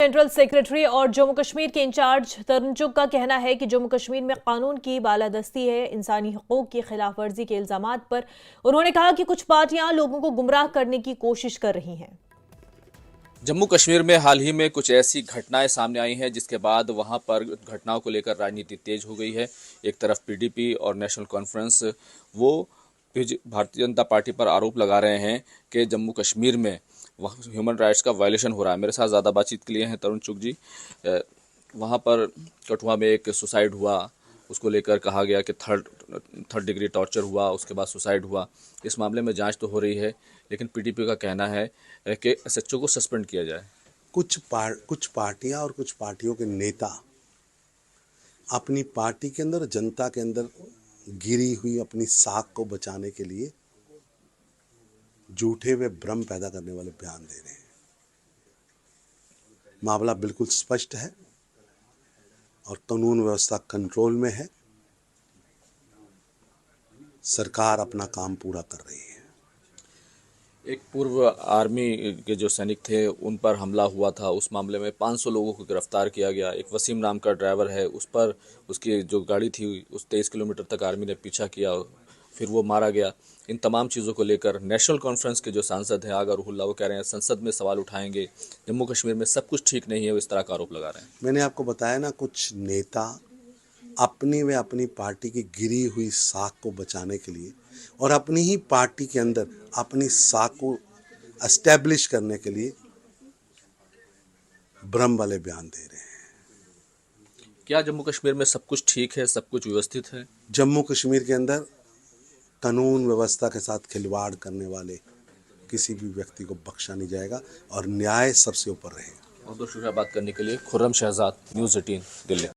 Central secretary और जम्मू कश्मीर के in charge तरुण चुग का कहना है कि जम्मू कश्मीर में कानून की बालादस्ती है। इंसानी हकूक की खिलाफ वर्जी के इल्जामात पर उन्होंने कहा कि कुछ पार्टियां लोगों को गुमराह करने की कोशिश कर रही हैं। जम्मू कश्मीर में हाल ही में कुछ ऐसी घटनाएं सामने आई हैं जिसके बाद वहां पर घटनाओं को लेकर राजनीति तेज हो गई है। एक तरफ पीडीपी और नेशनल कॉन्फ्रेंस वो भारतीय जनता पार्टी पर आरोप लगा रहे हैं कि जम्मू कश्मीर में ह्यूमन राइट्स का वायलेशन हो रहा है। मेरे साथ ज़्यादा बातचीत के लिए हैं तरुण चुग जी। वहाँ पर कठुआ में एक सुसाइड हुआ, उसको लेकर कहा गया कि थर्ड डिग्री टॉर्चर हुआ, उसके बाद सुसाइड हुआ। इस मामले में जांच तो हो रही है, लेकिन पीडीपी का कहना है कि एसएचओ को सस्पेंड किया जाए। कुछ पार्टियां और कुछ पार्टियों के नेता अपनी पार्टी के अंदर, जनता के अंदर गिरी हुई अपनी साख को बचाने के लिए झूठे व भ्रम पैदा करने वाले बयान दे रहे हैं। मामला बिल्कुल स्पष्ट है और कानून व्यवस्था कंट्रोल में है। सरकार अपना काम पूरा कर रही है। एक पूर्व आर्मी के जो सैनिक थे उन पर हमला हुआ था, उस मामले में 500 लोगों को गिरफ्तार किया गया। एक वसीम नाम का ड्राइवर है, उस पर उसकी जो गाड़ी थी उस 23 किलोमीटर तक आर्मी ने पीछा किया, फिर वो मारा गया। इन तमाम चीज़ों को लेकर नेशनल कॉन्फ्रेंस के जो सांसद हैं आगा रुहुल्लाह, वो कह रहे हैं संसद में सवाल उठाएंगे। जम्मू कश्मीर में सब कुछ ठीक नहीं है, वो इस तरह का आरोप लगा रहे हैं। मैंने आपको बताया ना, कुछ नेता अपनी व अपनी पार्टी की गिरी हुई साख को बचाने के लिए और अपनी ही पार्टी के अंदर अपनी साख को एस्टैब्लिश करने के लिए भ्रम वाले बयान दे रहे हैं। क्या जम्मू कश्मीर में सब कुछ ठीक है, सब कुछ व्यवस्थित है? जम्मू कश्मीर के अंदर कानून व्यवस्था के साथ खिलवाड़ करने वाले किसी भी व्यक्ति को बख्शा नहीं जाएगा और न्याय सबसे ऊपर रहेगा। बहुत बहुत शुक्रिया बात करने के लिए। खुर्रम शहजाद, न्यूज़ 18 दिल्ली।